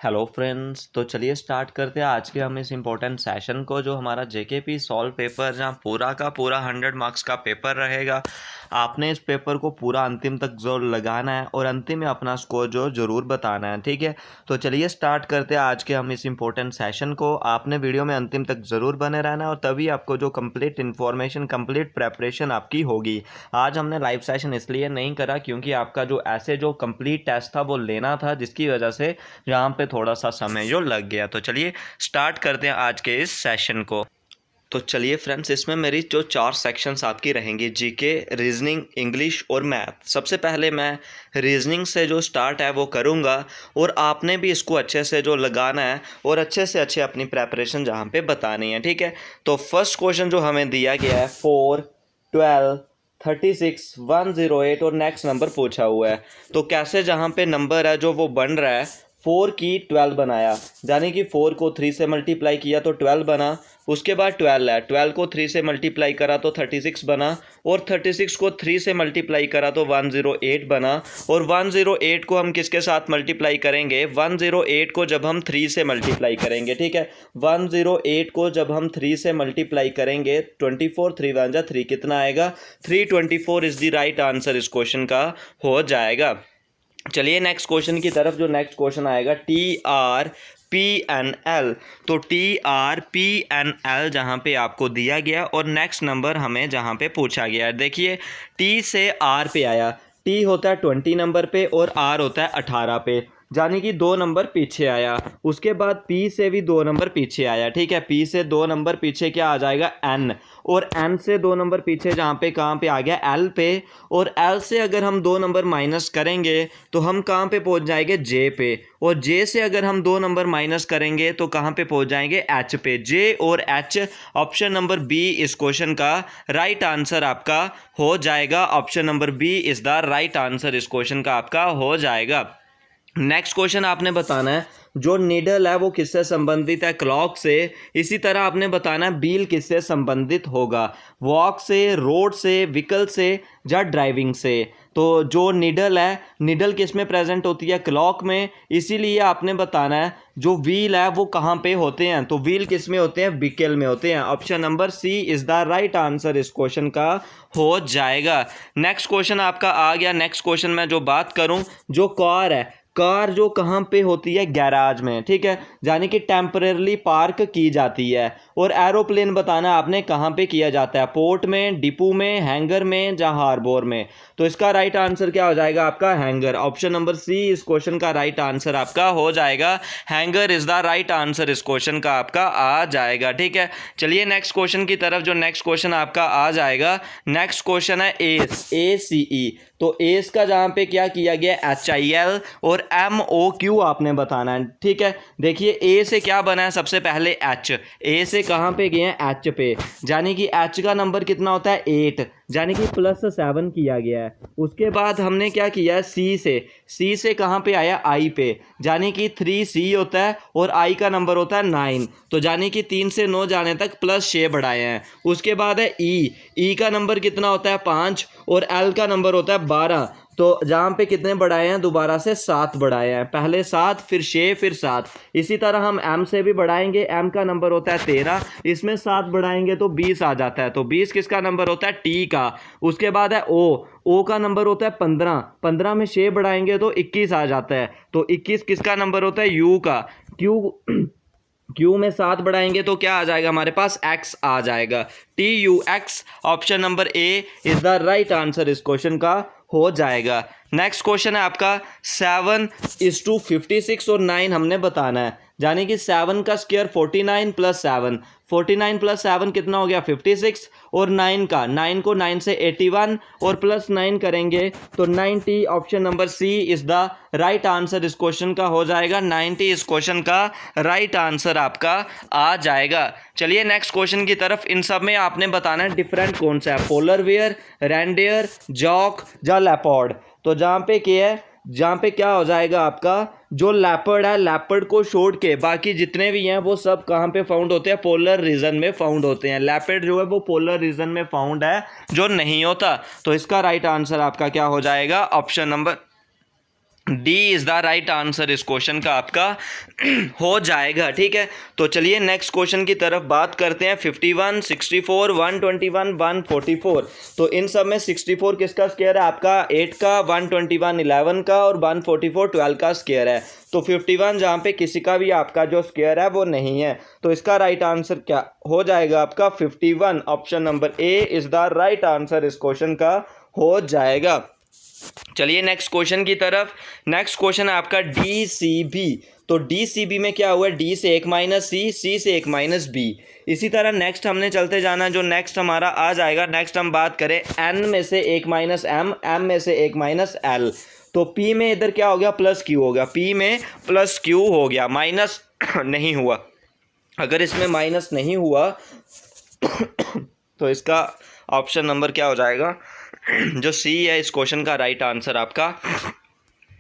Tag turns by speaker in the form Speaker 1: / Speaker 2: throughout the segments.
Speaker 1: Hello friends, तो चलिए start करते हैं आज के हम इस इम्पोर्टेंट सेशन को, जो हमारा जेकेपी सॉल्व पेपर, जहाँ पूरा का पूरा 100 मार्क्स का पेपर रहेगा। आपने इस पेपर को पूरा अंतिम तक जोर लगाना है और अंतिम में अपना स्कोर जो ज़रूर बताना है, ठीक है। तो चलिए स्टार्ट करते हैं आज के हम इस इम्पोर्टेंट सेशन को। आपने वीडियो में अंतिम तक ज़रूर बने रहना है और तभी आपको जो कंप्लीट इन्फॉर्मेशन, कंप्लीट प्रेपरेशन आपकी होगी। आज हमने लाइव सेशन इसलिए नहीं करा क्योंकि आपका जो ऐसे जो कंप्लीट टेस्ट था वो लेना था, जिसकी वजह से यहाँ पे थोड़ा सा समय जो लग गया। तो चलिए स्टार्ट करते हैं आज के इस सेशन को। तो चलिए फ्रेंड्स, इसमें मेरी जो 4 सेक्शंस आपकी रहेंगी, जीके, रीजनिंग, इंग्लिश और मैथ। सबसे पहले मैं रीजनिंग से जो स्टार्ट है वो करूँगा और आपने भी इसको अच्छे से जो लगाना है और अच्छे से अच्छे अपनी प्रेपरेशन जहाँ पे बतानी है, ठीक है। तो फर्स्ट क्वेश्चन जो हमें दिया गया है 4, 12, 36, 108 और नेक्स्ट नंबर पूछा हुआ है। तो कैसे जहाँ पे नंबर है जो वो बन रहा है, 4 की 12 बनाया, यानी कि 4 को 3 से मल्टीप्लाई किया तो 12 बना। उसके बाद 12 है, 12 को 3 से मल्टीप्लाई करा तो 36 बना, और 36 को 3 से मल्टीप्लाई करा तो 108 बना। और 108 को हम किसके साथ मल्टीप्लाई करेंगे? 108 को जब हम 3 से मल्टीप्लाई करेंगे, ठीक है। 108 को जब हम 3 से मल्टीप्लाई करेंगे, 24, 3 1 3 कितना आएगा? 324 इज द राइट आंसर इस क्वेश्चन का हो जाएगा। चलिए नेक्स्ट क्वेश्चन की तरफ। जो नेक्स्ट क्वेश्चन आएगा TRPNL। तो TRPNL जहाँ पे आपको दिया गया और नेक्स्ट नंबर हमें जहाँ पे पूछा गया है, देखिए T से R पे आया। T होता है 20 नंबर पे और R होता है 18 पे, यानी कि 2 नंबर पीछे आया। उसके बाद P से भी 2 नंबर पीछे आया, ठीक है। P से 2 नंबर पीछे क्या आ जाएगा? N। और N से 2 नंबर पीछे जहाँ पे कहाँ पे आ गया? L पे। और L से अगर हम 2 नंबर माइनस करेंगे तो हम कहाँ पे पहुँच जाएंगे? J पे। और J से अगर हम 2 नंबर माइनस करेंगे तो कहाँ पे पहुँच जाएंगे? H पे। J और H, ऑप्शन नंबर बी इस क्वेश्चन का राइट आंसर आपका हो जाएगा। Option number B is the right answer इस क्वेश्चन का आपका हो जाएगा। नेक्स्ट क्वेश्चन आपने बताना है जो नीडल है वो किससे संबंधित है? क्लॉक से। इसी तरह आपने बताना है व्हील किससे संबंधित होगा? वॉक से, रोड से, व्हीकल से या ड्राइविंग से। तो जो नीडल है, नीडल किस में प्रेजेंट होती है? क्लॉक में। इसीलिए आपने बताना है जो व्हील है वो कहाँ पे होते हैं। तो व्हील किस में होते हैं? व्हीकल में होते हैं। Option number C is the right answer इस क्वेश्चन का हो जाएगा। नेक्स्ट क्वेश्चन आपका आ गया। नेक्स्ट क्वेश्चन में जो बात करूं, जो कार है, कार जो कहाँ पे होती है? गैराज में, ठीक है, यानी कि टेम्परेरली पार्क की जाती है। और एरोप्लेन बताना आपने कहाँ पे किया जाता है? पोर्ट में, डिपो में, हैंगर में या हार्बर में। तो इसका राइट आंसर क्या हो जाएगा आपका? हैंगर। ऑप्शन नंबर सी इस क्वेश्चन का राइट आंसर आपका हो जाएगा। Hanger is the right answer इस क्वेश्चन का आपका आ जाएगा, ठीक है। चलिए नेक्स्ट क्वेश्चन की तरफ। जो नेक्स्ट क्वेश्चन आपका आ जाएगा, नेक्स्ट क्वेश्चन है एस, ACE। तो एस का जहाँ पे क्या किया गया? HIL और MOQ आपने बताना है, ठीक है। देखिए ए से क्या बना है? सबसे पहले H। ए से कहाँ पे गए हैं? H पे, यानी कि H का नंबर कितना होता है? 8, यानी कि +7 किया गया है। उसके बाद हमने क्या किया है? C से कहाँ पे आया? I पे, यानी कि 3C होता है और I का नंबर होता है 9, तो यानी कि 3 से 9 जाने तक +6 बढ़ाए हैं। उसके बाद है E का नंबर कितना होता है? 5 और L का नंबर होता है 12, तो जहाँ पे कितने बढ़ाए हैं? दोबारा से 7 बढ़ाए हैं। पहले 7, फिर 6, फिर 7। इसी तरह हम M से भी बढ़ाएंगे। M का नंबर होता है 13, इसमें 7 बढ़ाएंगे तो 20 आ जाता है। तो 20 किसका नंबर होता है? T का। उसके बाद है O का नंबर होता है 15, 15 में 6 बढ़ाएंगे तो 21 आ जाता है। तो 21 किसका नंबर होता है? U का। Q में 7 बढ़ाएंगे तो क्या आ जाएगा हमारे पास? X आ जाएगा। TUX, option number A is the right answer इस क्वेश्चन का हो जाएगा। नेक्स्ट क्वेश्चन है आपका 7:56 और 9 हमने बताना है, यानी कि 7 का स्क्वायर 49 + 7, 49 + 7 कितना हो गया? 56। और 9 का, 9 को 9 से 81 और +9 करेंगे तो 90। Option number C is the right answer इस क्वेश्चन का हो जाएगा। 90 इस क्वेश्चन का राइट आंसर आपका आ जाएगा। चलिए नेक्स्ट क्वेश्चन की तरफ। इन सब में आपने बताना है डिफरेंट कौन सा है? पोलर वेयर, रेंडियर, जॉक या लेपर्ड। तो जहाँ पे क्या है, जहाँ पे क्या हो जाएगा आपका? जो लेपर्ड है, लेपर्ड को छोड़ के बाकी जितने भी हैं वो सब कहाँ पे फाउंड होते हैं? पोलर रीजन में फाउंड होते हैं। लेपर्ड जो है वो पोलर रीजन में फाउंड है, जो नहीं होता। तो इसका राइट आंसर आपका क्या हो जाएगा? Option number D is the right answer इस क्वेश्चन का आपका हो जाएगा। ठीक है, तो चलिए नेक्स्ट क्वेश्चन की तरफ बात करते हैं। 51, 64, 121, 144। तो इन सब में 64 किसका स्क्वायर है? आपका 8 का, 121 11 का और 144 12 का स्क्वायर है। तो 51 जहाँ पे किसी का भी आपका जो स्क्वायर है वो नहीं है, तो इसका राइट आंसर क्या हो जाएगा? आपका 51। Option number A is the right answer इस क्वेश्चन का हो जाएगा। चलिए नेक्स्ट क्वेश्चन की तरफ। नेक्स्ट क्वेश्चन है आपका डी सी बी। तो डी सी बी में क्या हुआ? डी से एक माइनस सी, सी से एक माइनस बी। इसी तरह नेक्स्ट हमने चलते जाना, जो नेक्स्ट हमारा आ जाएगा। नेक्स्ट हम बात करें एन में से एक माइनस एम, एम में से एक माइनस एल। तो पी में इधर क्या हो गया? प्लस क्यू हो गया। पी में प्लस क्यू हो गया, माइनस नहीं हुआ। अगर इसमें माइनस नहीं हुआ तो इसका ऑप्शन नंबर क्या हो जाएगा? जो सी है इस क्वेश्चन का राइट आंसर आपका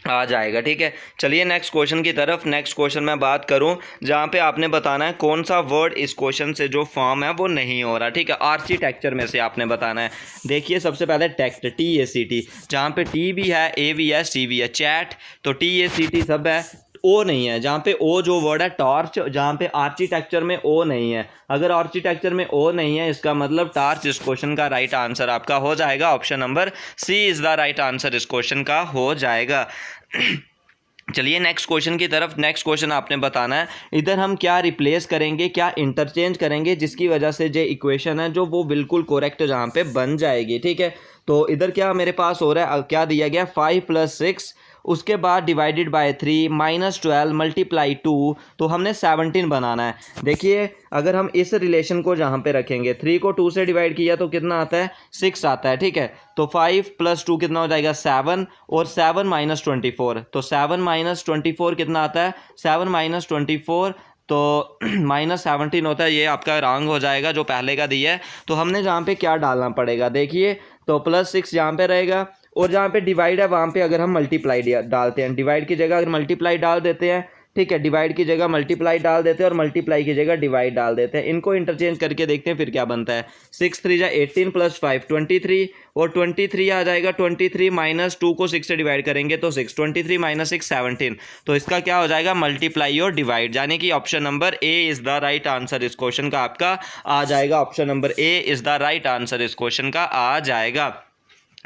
Speaker 1: आ जाएगा। ठीक है, चलिए नेक्स्ट क्वेश्चन की तरफ। नेक्स्ट क्वेश्चन में बात करूं जहां पे आपने बताना है कौन सा वर्ड इस क्वेश्चन से जो फॉर्म है वो नहीं हो रहा। ठीक है, आर्किटेक्चर में से आपने बताना है। देखिए सबसे पहले text, T A C T, जहाँ पे टी भी है, ए भी है, सी भी है। चैट, तो टी ए सी टी सब है, ओ नहीं है। जहाँ पे ओ जो वर्ड है टॉर्च, जहाँ पे आर्किटेक्चर में ओ नहीं है। अगर आर्किटेक्चर में ओ नहीं है इसका मतलब टॉर्च इस क्वेश्चन का राइट आंसर आपका हो जाएगा। Option number C is the right answer इस क्वेश्चन का हो जाएगा। चलिए नेक्स्ट क्वेश्चन की तरफ। नेक्स्ट क्वेश्चन आपने बताना है इधर हम क्या रिप्लेस करेंगे, क्या इंटरचेंज करेंगे, जिसकी वजह से जो इक्वेशन है जो वो बिल्कुल करेक्ट जहाँ पे बन जाएगी। ठीक है, तो इधर क्या मेरे पास हो रहा है, क्या दिया गया? 5 + 6, उसके बाद डिवाइडेड बाय 3 -12 मल्टीप्लाई 2, तो हमने 17 बनाना है। देखिए अगर हम इस रिलेशन को जहाँ पे रखेंगे, 3 को 2 से डिवाइड किया तो कितना आता है? 6 आता है। ठीक है, तो 5 + 2 कितना हो जाएगा? 7, और 7 - 24, तो 7 - 24 कितना आता है? 7 - 24 तो -17 होता है। ये आपका रॉन्ग हो जाएगा जो पहले का दिया है। तो हमने जहाँ पे क्या डालना पड़ेगा? देखिए तो +6 यहाँ पे रहेगा, और जहाँ पे डिवाइड है वहाँ पे अगर हम मल्टीप्लाई डालते हैं, डिवाइड की जगह अगर मल्टीप्लाई डाल देते हैं, ठीक है, डिवाइड की जगह मल्टीप्लाई डाल देते हैं और मल्टीप्लाई की जगह डिवाइड डाल देते हैं। इनको इंटरचेंज करके देखते हैं फिर क्या बनता है। 6 3 जा 18 + 5 23, और 23 आ जाएगा। 23 - 2 को 6 से डिवाइड करेंगे तो 6, 23 - 6 17। तो इसका क्या हो जाएगा? मल्टीप्लाई और डिवाइड, यानी कि option number A is the right answer इस क्वेश्चन का आपका आ जाएगा। Option number A is the right answer इस क्वेश्चन का आ जाएगा।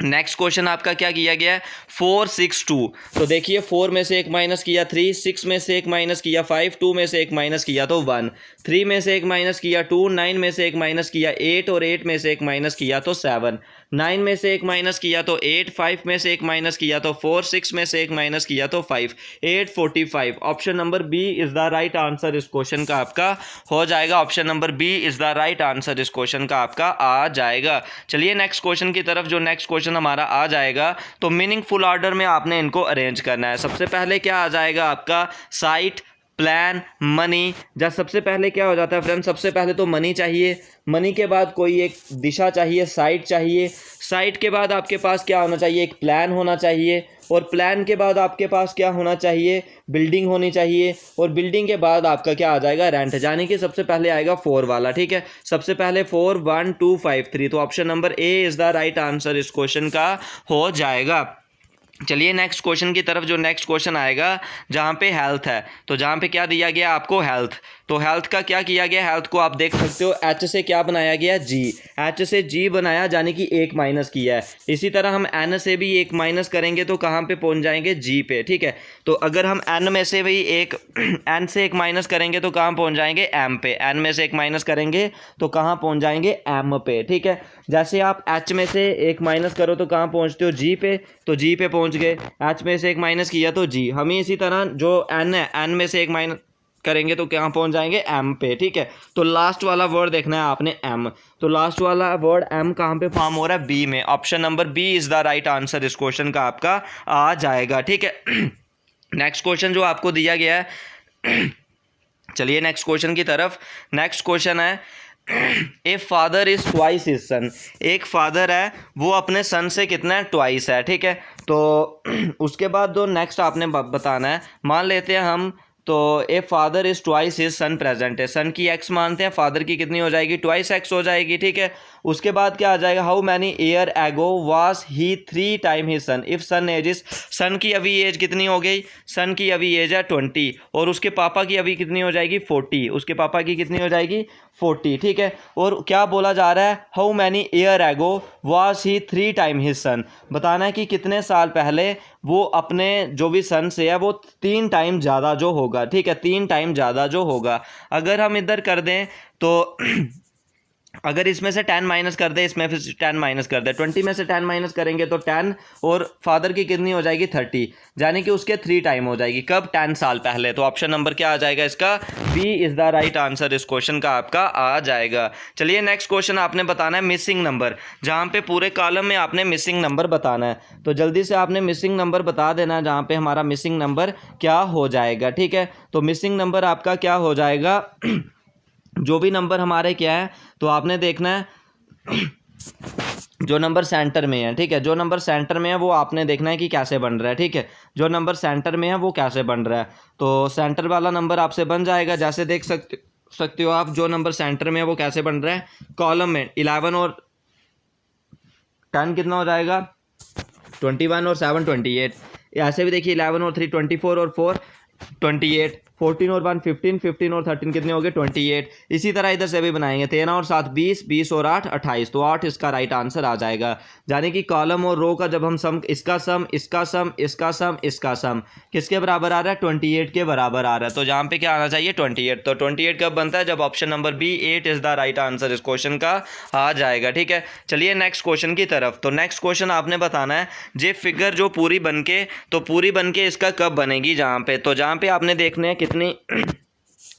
Speaker 1: नेक्स्ट क्वेश्चन आपका क्या किया गया है? 4 6 2। तो देखिए 4 में से एक माइनस किया 3, 6 में से एक माइनस किया 5, 2 में से एक माइनस किया तो 1, 3 में से एक माइनस किया 2, 9 में से एक माइनस किया 8, और 8 में से एक माइनस किया तो 7, 9 में से एक माइनस किया तो 8, 5 में से एक माइनस किया तो 4, 6 में से एक माइनस किया तो 5, 8 45। Option number B is the right answer इस क्वेश्चन का आपका हो जाएगा। Option number B is the right answer इस क्वेश्चन का आपका आ जाएगा। चलिए नेक्स्ट क्वेश्चन की तरफ। जो नेक्स्ट क्वेश्चन हमारा आ जाएगा तो मीनिंगफुल ऑर्डर में आपने इनको अरेंज करना है। सबसे पहले क्या आ जाएगा आपका? Site, plan, money. जब सबसे पहले क्या हो जाता है फ्रेंड? सबसे पहले तो मनी चाहिए, मनी के बाद कोई एक दिशा चाहिए, साइट चाहिए, साइट के बाद आपके पास क्या होना चाहिए? एक प्लान होना चाहिए, और प्लान के बाद आपके पास क्या होना चाहिए? बिल्डिंग होनी चाहिए, और बिल्डिंग के बाद आपका क्या आ जाएगा? रेंट, यानी कि सबसे पहले आएगा 4 वाला। ठीक है, सबसे पहले 4 1 2 5 3, तो option number A is the right answer इस क्वेश्चन का हो जाएगा। चलिए नेक्स्ट क्वेश्चन की तरफ। जो नेक्स्ट क्वेश्चन आएगा जहाँ पे हेल्थ है, तो जहाँ पे क्या दिया गया आपको? हेल्थ। तो हेल्थ का क्या किया गया? हेल्थ को आप देख सकते हो एच से क्या बनाया गया? जी। एच से जी बनाया, यानी कि एक माइनस किया है। इसी तरह हम एन से भी एक माइनस करेंगे तो कहाँ पे पहुँच जाएंगे? जी पे। ठीक है, तो अगर हम एन में से भी एक एन से एक माइनस करेंगे तो कहाँ पहुँच जाएंगे? एम पे। एन में से एक माइनस करेंगे तो कहाँ पहुँच जाएंगे? एम पे। ठीक है, जैसे आप एच में से एक माइनस करो तो कहाँ पहुँचते हो? जी पे, तो जी पे पहुँच गए। एच में से एक माइनस किया तो जी। हमें इसी तरह जो एन है, एन में से एक माइनस करेंगे तो कहाँ पहुँच जाएंगे? एम पे। ठीक है, तो लास्ट वाला वर्ड देखना है आपने, एम। तो लास्ट वाला वर्ड एम कहाँ पे फॉर्म हो रहा है? बी में। Option number B is the right answer इस क्वेश्चन का आपका आ जाएगा। ठीक है, नेक्स्ट क्वेश्चन जो आपको दिया गया है, चलिए नेक्स्ट क्वेश्चन की तरफ। नेक्स्ट क्वेश्चन है a father is twice his son. एक फादर है वो अपने सन से कितना है? ट्वाइस है। ठीक है, तो उसके बाद जो नेक्स्ट आपने बताना है, मान लेते हैं हम तो a father is twice his son present है, सन की एक्स मानते हैं, फादर की कितनी हो जाएगी, ट्वाइस एक्स हो जाएगी, ठीक है। उसके बाद क्या आ जाएगा, how many year ago was he 3 time his son, if son age is, son की अभी एज कितनी हो गई, सन की अभी एज है 20 और उसके पापा की अभी कितनी हो जाएगी 40, उसके पापा की कितनी हो जाएगी 40, ठीक है। और क्या बोला जा रहा है, how many year ago was he 3 time his सन, बताना है कि कितने साल पहले वो अपने जो भी सन से है वो 3 टाइम ज़्यादा जो होगा, ठीक है, 3 टाइम ज़्यादा जो होगा। अगर हम इधर कर दें तो अगर इसमें से 10 माइनस कर दे, इसमें फिर 10 माइनस कर दे, 20 में से 10 माइनस करेंगे तो 10 और फादर की कितनी हो जाएगी 30, यानी कि उसके 3 टाइम हो जाएगी, कब, 10 साल पहले। तो ऑप्शन नंबर क्या आ जाएगा इसका, B is the right answer इस क्वेश्चन का आपका आ जाएगा। चलिए नेक्स्ट क्वेश्चन आपने बताना है मिसिंग नंबर, जहाँ पे पूरे कॉलम में आपने मिसिंग नंबर बताना है। तो जल्दी से आपने मिसिंग नंबर बता देना जहाँ पे हमारा मिसिंग नंबर क्या हो जाएगा, ठीक है। तो मिसिंग नंबर आपका क्या हो जाएगा जो भी नंबर हमारे क्या है तो आपने देखना है जो नंबर सेंटर में है, ठीक है, जो नंबर सेंटर में है वो आपने देखना है कि कैसे बन रहा है, ठीक है, जो नंबर सेंटर में है वो कैसे बन रहा है। तो सेंटर वाला नंबर आपसे बन जाएगा, जैसे देख सकते हो आप, जो नंबर सेंटर में है वो कैसे बन रहा है, कॉलम में 11 और 10 कितना हो जाएगा 21 और 7 28, ऐसे भी देखिए 11 और 3 24 और 4 28, 14 और 1 15, 15 और 13 कितने हो गए 28। इसी तरह इधर से भी बनाएंगे 13 और 7 20, 20 और 8 28, तो 8 इसका राइट आंसर आ जाएगा। यानी कि कॉलम और रो का जब हम सम, इसका सम इसका सम इसका सम इसका सम किसके बराबर आ रहा है 28 के बराबर आ रहा है। तो जहाँ पे क्या आना चाहिए 28, तो 28 कब बनता है, जब option number B 8 is the right answer इस क्वेश्चन का आ जाएगा, ठीक है। चलिए नेक्स्ट क्वेश्चन की तरफ। तो नेक्स्ट क्वेश्चन आपने बताना है जे फिगर जो पूरी बनके, तो पूरी बनके इसका कब बनेगी, जहाँ पे, तो जहाँ पे आपने देखने हैं कितनी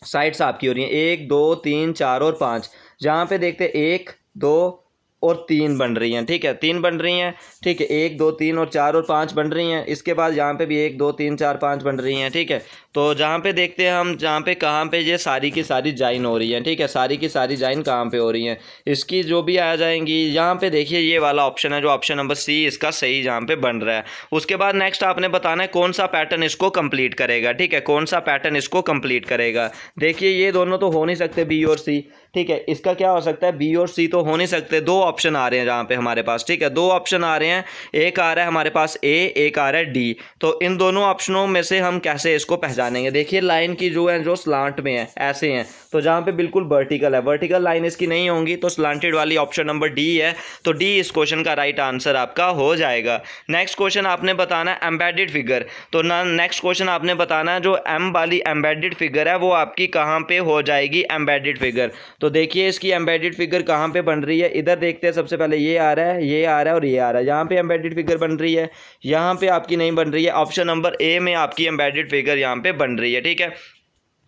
Speaker 1: साइड्स आपकी हो रही हैं, 1 2 3 4 और 5, जहाँ पे देखते 1 2 और 3 बन रही हैं, ठीक है, 3 बन रही हैं, ठीक है, 1 2 3 और 4 और 5 बन रही हैं। इसके बाद यहाँ पे भी 1 2 3 4 5 बन रही हैं, ठीक है। तो जहाँ पे देखते हैं हम, जहाँ पे कहाँ पे ये सारी की सारी ज्वाइन हो रही हैं, ठीक है, सारी की सारी ज्वाइन कहाँ पे हो रही हैं, इसकी जो भी आ जाएंगी यहाँ पे देखिए ये वाला ऑप्शन है जो ऑप्शन नंबर सी इसका सही जहाँ पे बन रहा है। उसके बाद नेक्स्ट आपने बताना है कौन सा पैटर्न इसको कंप्लीट करेगा, ठीक है, कौन सा पैटर्न इसको कंप्लीट करेगा। देखिए ये दोनों तो हो नहीं सकते बी और सी, ठीक है, इसका क्या हो सकता है बी और सी तो हो नहीं सकते, दो ऑप्शन आ रहे हैं जहाँ पे हमारे पास, ठीक है, दो ऑप्शन आ रहे हैं, एक आ रहा है हमारे पास ए, एक आ रहा है डी। तो इन दोनों ऑप्शनों में से हम कैसे इसको पहचानेंगे, देखिए लाइन की जो है जो स्लांट में है ऐसे हैं, तो जहाँ पे बिल्कुल वर्टिकल है, वर्टिकल लाइन इसकी नहीं होंगी, तो स्लांटेड वाली ऑप्शन नंबर डी है, तो डी इस क्वेश्चन का राइट आंसर आपका हो जाएगा। नेक्स्ट क्वेश्चन आपने बताना है एम्बेडेड फिगर, तो नेक्स्ट क्वेश्चन आपने बताना है जो एम वाली एम्बेडेड फिगर है वो आपकी कहाँ पे हो जाएगी एम्बेडेड फिगर। तो देखिए इसकी एम्बेडेड फिगर कहाँ पे बन रही है, इधर देखते हैं, सबसे पहले ये आ रहा है, ये आ रहा है और ये आ रहा है, यहाँ पे एम्बेडेड फिगर बन रही है, यहाँ पे आपकी नहीं बन रही है, ऑप्शन नंबर ए में आपकी एम्बेडेड फिगर यहाँ पे बन रही है, ठीक है।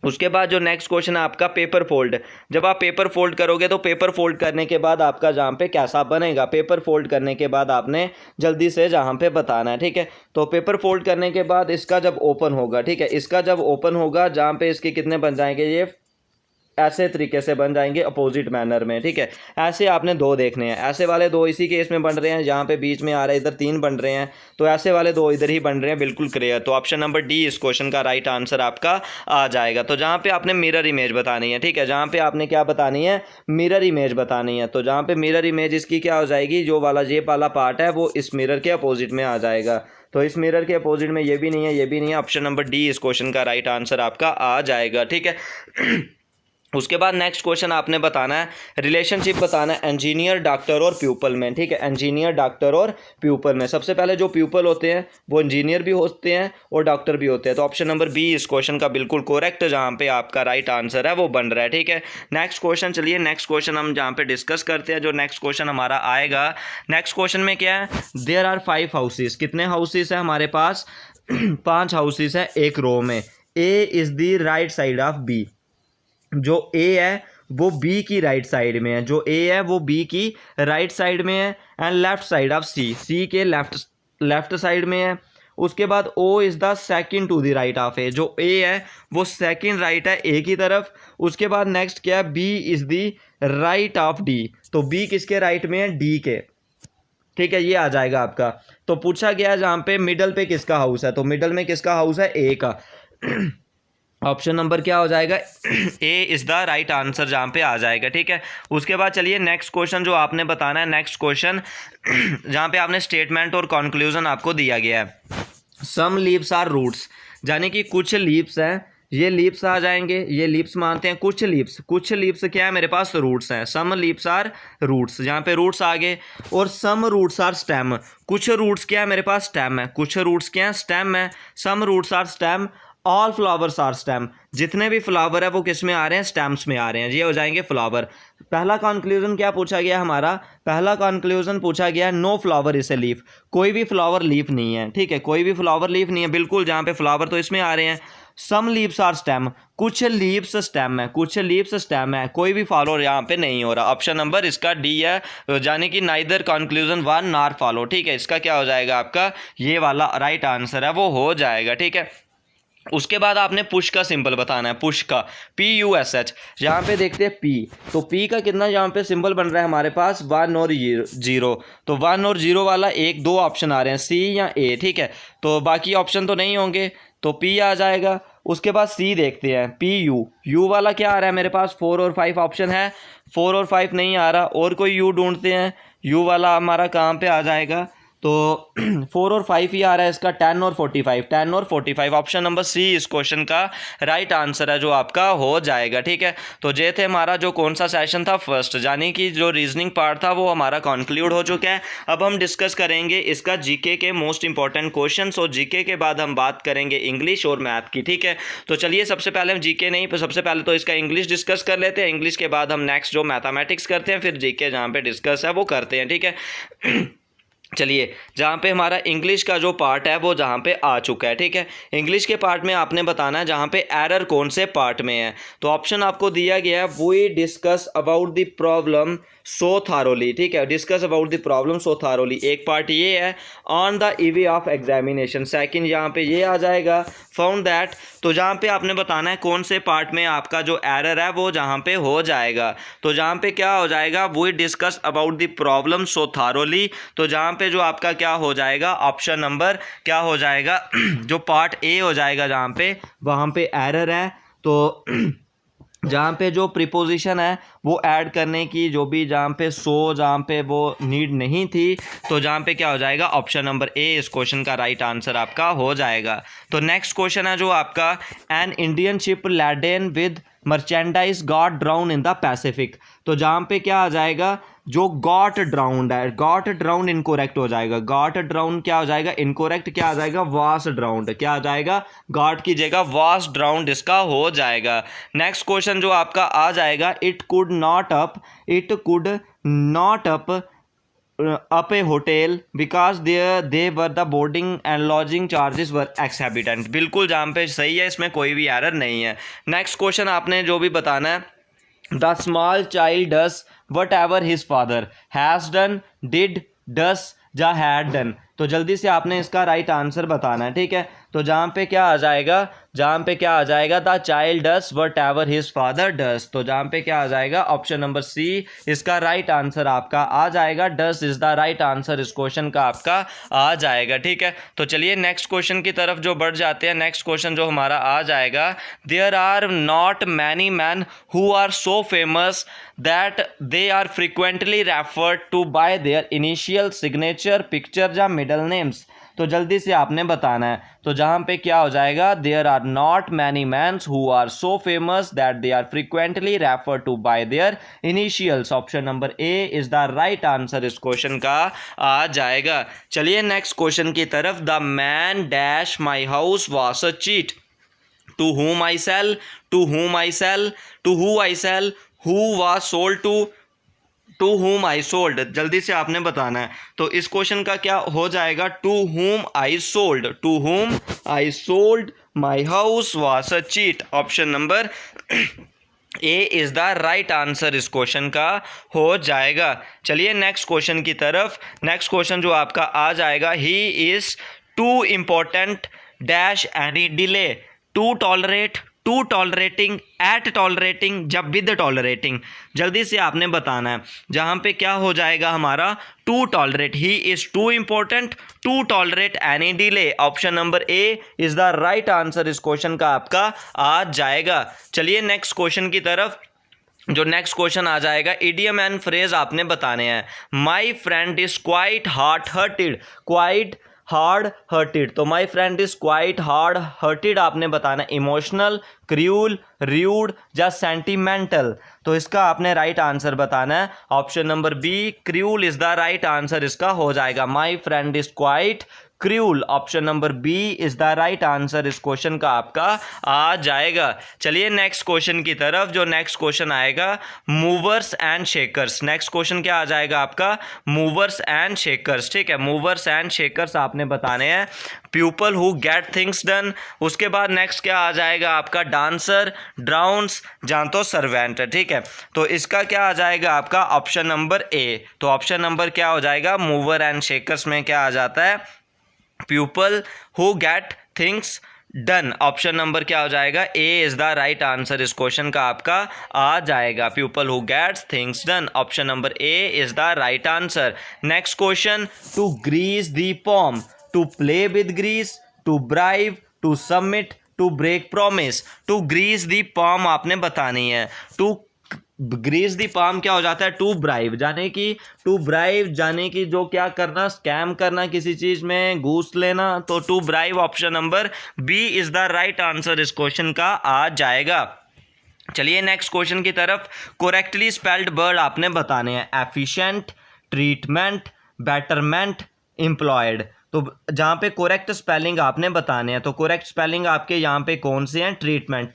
Speaker 1: उसके बाद जो नेक्स्ट क्वेश्चन है आपका पेपर फोल्ड, जब आप पेपर फोल्ड करोगे तो पेपर फोल्ड करने के बाद आपका जहाँ पे कैसा बनेगा, पेपर फोल्ड करने के बाद आपने जल्दी से जहाँ पे बताना है, ठीक है। तो पेपर फोल्ड करने के बाद इसका जब ओपन होगा, ठीक है, इसका जब ओपन होगा जहाँ पे इसके कितने बन जाएंगे, ये ऐसे तरीके से बन जाएंगे अपोजिट मैनर में, ठीक है। ऐसे आपने दो देखने हैं, ऐसे वाले दो इसी केस में बन रहे हैं, यहाँ पे बीच में आ रहा है, इधर 3 बन रहे हैं, तो ऐसे वाले दो इधर ही बन रहे हैं, बिल्कुल क्लियर। तो ऑप्शन नंबर डी इस क्वेश्चन का राइट आंसर आपका आ जाएगा। तो जहाँ पे आपने मिरर इमेज बतानी है, ठीक है, जहाँ पे आपने क्या बतानी है मिरर इमेज बतानी है, तो जहाँ पे मिरर इमेज इसकी क्या हो जाएगी, जो वाला ये वाला पार्ट है वो इस मिरर के अपोजिट में आ जाएगा, तो इस मिरर के अपोजिट में ये भी नहीं है, ये भी नहीं है, ऑप्शन नंबर डी इस क्वेश्चन का राइट आंसर आपका आ जाएगा, ठीक है। उसके बाद नेक्स्ट क्वेश्चन आपने बताना है रिलेशनशिप बताना है इंजीनियर डॉक्टर और प्यूपल में, ठीक है, इंजीनियर डॉक्टर और प्यूपल में। सबसे पहले जो प्यूपल होते हैं वो इंजीनियर भी होते हैं और डॉक्टर भी होते हैं, तो ऑप्शन नंबर बी इस क्वेश्चन का बिल्कुल करेक्ट जहाँ पे आपका राइट आंसर है वो बन रहा है, ठीक है। नेक्स्ट क्वेश्चन, चलिए नेक्स्ट क्वेश्चन हम जहाँ पे डिस्कस करते हैं, जो नेक्स्ट क्वेश्चन हमारा आएगा, नेक्स्ट क्वेश्चन में क्या है, देयर आर 5 हाउसेस, कितने हाउसेस है हमारे पास 5 हाउसेस है एक रो में, A is the right side of B, जो ए है वो बी की राइट साइड में है, जो ए है वो बी की राइट साइड में है, and left side of C, C के लेफ्ट साइड में है। उसके बाद O is the second to the right of A, जो ए है वो सेकंड राइट है ए की तरफ। उसके बाद नेक्स्ट क्या है, B is the right of D, तो बी किसके राइट में है डी के, ठीक है, ये आ जाएगा आपका। तो पूछा गया जहाँ पे मिडल पे किसका हाउस है, तो मिडल में किसका हाउस है ए का। ऑप्शन नंबर क्या हो जाएगा, ए इज़ द राइट आंसर जहाँ पे आ जाएगा। ठीक है, उसके बाद चलिए नेक्स्ट क्वेश्चन जो आपने बताना है, नेक्स्ट क्वेश्चन जहाँ पे आपने स्टेटमेंट और कंक्लूजन आपको दिया गया है। सम लीव्स आर रूट्स, यानी कि कुछ लीव्स हैं, ये लीव्स आ जाएंगे, ये लीव्स मानते हैं, कुछ लीव्स क्या है मेरे पास, रूट्स हैं। सम लीव्स आर रूट्स, यहाँ पे रूट्स आ गए। और सम रूट्स आर स्टेम, कुछ रूट्स क्या है मेरे पास, स्टेम है। कुछ रूट्स क्या है, स्टेम है। Some roots are stem, all flowers are stem, जितने भी फ्लावर है वो किस में आ रहे हैं, स्टेम्स में आ रहे हैं। ये हो जाएंगे फ्लावर। पहला कंक्लूजन क्या पूछा गया हमारा, पहला कंक्लूजन पूछा गया no flower is a leaf, कोई भी फ्लावर लीफ नहीं है। ठीक है, कोई भी फ्लावर लीफ नहीं है, बिल्कुल, जहाँ पे फ्लावर तो इसमें आ रहे हैं। सम लीव्स आर स्टेम, कुछ लीव्स स्टेम है, कुछ लीव्स स्टेम है, कोई भी फॉलो यहाँ पे नहीं हो रहा। ऑप्शन नंबर इसका डी है, यानी कि neither conclusion one nor follow. ठीक है, इसका क्या हो जाएगा, आपका ये वाला राइट आंसर है वो हो जाएगा। ठीक है, उसके बाद आपने पुश का सिंबल बताना है, पुश का, PUSH। यहाँ पे देखते हैं पी, तो पी का कितना यहाँ पे सिंबल बन रहा है हमारे पास, 1 और 0। तो 1 और 0 वाला एक दो ऑप्शन आ रहे हैं, सी या ए। ठीक है, तो बाकी ऑप्शन तो नहीं होंगे, तो पी आ जाएगा। उसके बाद सी देखते हैं, PU, यू वाला क्या आ रहा है मेरे पास, 4 और 5 ऑप्शन है, 4 और 5 नहीं आ रहा, और कोई यू ढूंढते हैं। यू वाला हमारा कहाँ पे आ जाएगा, तो 4 और 5 ही आ रहा है इसका, 10 और 45, 10 और 45। ऑप्शन नंबर सी इस क्वेश्चन का राइट आंसर है जो आपका हो जाएगा। ठीक है, तो ये थे हमारा जो कौन सा सेशन था, फर्स्ट, यानी कि जो रीजनिंग पार्ट था वो हमारा कंक्लूड हो चुका है। अब हम डिस्कस करेंगे इसका जीके के मोस्ट इंपॉर्टेंट क्वेश्चन, और जीके के बाद हम बात करेंगे इंग्लिश और मैथ की। ठीक है, तो चलिए सबसे पहले हम जीके नहीं, पर सबसे पहले तो इसका इंग्लिश डिस्कस कर लेते हैं। इंग्लिश के बाद हम नेक्स्ट जो मैथमेटिक्स करते हैं, फिर जीके जहाँ पे डिस्कस है वो करते हैं। ठीक है, चलिए, जहाँ पे हमारा इंग्लिश का जो पार्ट है वो जहाँ पे आ चुका है। ठीक है, इंग्लिश के पार्ट में आपने बताना है जहाँ पे एरर कौन से पार्ट में है। तो ऑप्शन आपको दिया गया है, we discuss about the problem so thoroughly. ठीक है, discuss about the problem so thoroughly, एक पार्ट ये है। On the eve of examination, second यहाँ पे ये आ जाएगा। फाउंड दैट, तो जहाँ पे आपने बताना है कौन से पार्ट में आपका जो एरर है वो जहाँ पे हो जाएगा। तो जहाँ पे क्या हो जाएगा, we discuss about the problem so thoroughly, तो जहाँ पे जो आपका क्या हो जाएगा, ऑप्शन नंबर क्या हो जाएगा, जो पार्ट ए हो जाएगा, जहाँ पे वहाँ पे एरर है। तो जहाँ पे जो प्रीपोजिशन है वो ऐड करने की जो भी जहाँ पे सो, जहाँ पे वो नीड नहीं थी, तो जहाँ पे क्या हो जाएगा, ऑप्शन नंबर ए इस क्वेश्चन का राइट आंसर आपका हो जाएगा। तो नेक्स्ट क्वेश्चन है जो आपका, an Indian ship laden with merchandise got drown in the Pacific, तो जहाँ पे क्या आ जाएगा, जो गॉट ड्राउंड है, गॉट ड्राउंड इनकोरेक्ट हो जाएगा, गॉट ड्राउंड क्या हो जाएगा, इनकोरेक्ट, क्या आ जाएगा, वास ड्राउंड, क्या आ जाएगा, गॉट की जगह वास ड्राउंड इसका हो जाएगा। नेक्स्ट क्वेश्चन जो आपका आ जाएगा, it could not up a hotel because they were the boarding and lodging charges were exorbitant, बिल्कुल जहाँ पे सही है, इसमें कोई भी एरर नहीं है। नेक्स्ट क्वेश्चन आपने जो भी बताना है, the small child does whatever his father has done, did, does या हैड डन, तो जल्दी से आपने इसका राइट आंसर बताना है। ठीक है, तो जहाँ पे क्या आ जाएगा, जहाँ पे क्या आ जाएगा, the child does whatever his father does, तो जहाँ पे क्या आ जाएगा, ऑप्शन नंबर सी इसका राइट आंसर आपका आ जाएगा। डस इज द राइट आंसर इस क्वेश्चन का आपका आ जाएगा। ठीक है, तो चलिए नेक्स्ट क्वेश्चन की तरफ जो बढ़ जाते हैं। नेक्स्ट क्वेश्चन जो हमारा आ जाएगा, there are not many men who are so famous that they are frequently referred to by their initial signature, picture या मिडल नेम्स, तो जल्दी से आपने बताना है। तो जहाँ पे क्या हो जाएगा, there are not many mans who are so famous that they are frequently refer to by their initials, option number A is the right answer इस क्वेश्चन का आ जाएगा। चलिए नेक्स्ट क्वेश्चन की तरफ, the man dash my house was a cheat, to whom I sell, to whom I sell, to who I sell, who was sold to whom I sold, जल्दी से आपने बताना है। तो इस क्वेश्चन का क्या हो जाएगा, to whom I sold my house was a cheat, option number A is the right answer इस क्वेश्चन का हो जाएगा। चलिए नेक्स्ट क्वेश्चन की तरफ। नेक्स्ट क्वेश्चन जो आपका आ जाएगा, he is too important dash any delay, to tolerate, to tolerating, at tolerating, जब विद टॉलरेटिंग? जल्दी से आपने बताना है। जहाँ पे क्या हो जाएगा हमारा to tolerate, he is too important to tolerate any delay. Option number A is the right answer इस क्वेश्चन का आपका आ जाएगा। चलिए नेक्स्ट क्वेश्चन की तरफ। जो नेक्स्ट क्वेश्चन आ जाएगा, इडियम एंड फ्रेज आपने बताने हैं। My friend is quite heart hearted, quite hard hearted, तो my friend is quite hard hearted आपने बताना है। इमोशनल, क्रूल, र्यूड या सेंटिमेंटल? तो इसका आपने राइट आंसर बताना है। Option number B cruel is the right answer इसका हो जाएगा। My friend is quite cruel, option number B is the right answer इस क्वेश्चन का आपका आ जाएगा। चलिए नेक्स्ट क्वेश्चन की तरफ। जो नेक्स्ट क्वेश्चन आएगा, movers and shakers. Next question क्या आ जाएगा आपका? Movers and shakers. ठीक है, मूवर्स एंड शेकर्स आपने बताने हैं। People who get things done. उसके बाद नेक्स्ट क्या आ जाएगा आपका? डांसर, ड्राउन्स, जान तो सर्वेंट। ठीक है, तो इसका क्या आ जाएगा आपका? ऑप्शन नंबर ए। तो ऑप्शन नंबर क्या हो जाएगा? मूवर एंड शेकर्स में क्या आ जाता है? People who get things done. Option number क्या हो जाएगा? A is the right answer इस क्वेश्चन का आपका आ जाएगा। People who gets things done, option number A is the right answer. Next question, to grease the palm, to play with grease, to bribe, to submit, to break promise. To grease the palm आपने बतानी है। To Greece the palm क्या हो जाता है? To bribe, जाने की to bribe जाने की जो क्या करना, स्कैम करना, किसी चीज में घूस लेना। तो to bribe, option number B is the right answer इस क्वेश्चन का आ जाएगा। चलिए नेक्स्ट क्वेश्चन की तरफ। करेक्टली स्पेल्ड वर्ड आपने बताने हैं। Efficient, treatment, betterment, employed. तो जहाँ पे करेक्ट स्पेलिंग आपने बताने हैं, तो करेक्ट स्पेलिंग आपके यहाँ पे कौन से हैं? Treatment,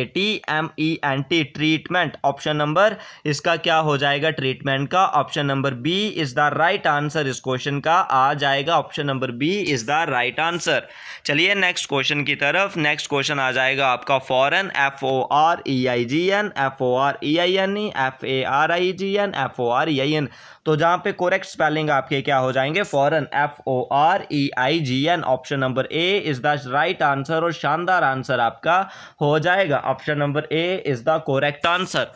Speaker 1: TREATMENT, treatment. Option number इसका क्या हो जाएगा? ट्रीटमेंट का। Option number B is the right answer इस क्वेश्चन का आ जाएगा। Option number B is the right answer. चलिए नेक्स्ट क्वेश्चन की तरफ। नेक्स्ट क्वेश्चन आ जाएगा आपका foreign, FOREIGN, FOREINE, FARIGN, FOREIN। तो जहाँ पे करेक्ट स्पेलिंग आपके क्या हो जाएंगे? Foreign, FOREIGN। Option number A is the right answer और शानदार आंसर आपका हो जाएगा। Option number A is the correct answer.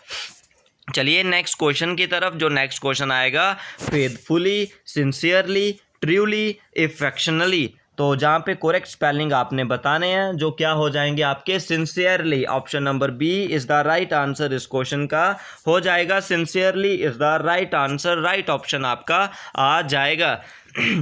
Speaker 1: चलिए नेक्स्ट क्वेश्चन की तरफ। जो नेक्स्ट क्वेश्चन आएगा, फेथफुली, सिंसियरली, ट्रूली, इफेक्शनली। तो जहाँ पे करेक्ट स्पेलिंग आपने बताने हैं, जो क्या हो जाएंगे आपके? Sincerely. Option number B is the right answer इस क्वेश्चन का हो जाएगा। Sincerely is the right answer, right option आपका आ जाएगा।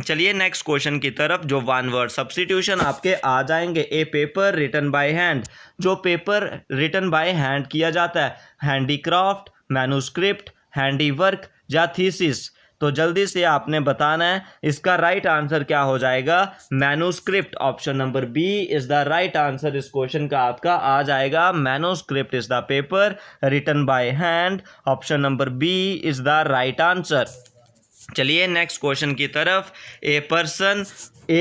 Speaker 1: चलिए नेक्स्ट क्वेश्चन की तरफ। जो वन वर्ड सब्स्टिट्यूशन आपके आ जाएंगे। ए पेपर रिटन बाय हैंड, जो पेपर रिटन बाय हैंड किया जाता है। हैंडीक्राफ्ट, मैन्युस्क्रिप्ट, हैंडीवर्क या थीसिस। तो जल्दी से आपने बताना है इसका राइट आंसर क्या हो जाएगा? Manuscript. Option number B is the right answer इस क्वेश्चन का आपका आ जाएगा। Manuscript is the paper written by hand. Option number B is the right answer. चलिए नेक्स्ट क्वेश्चन की तरफ। A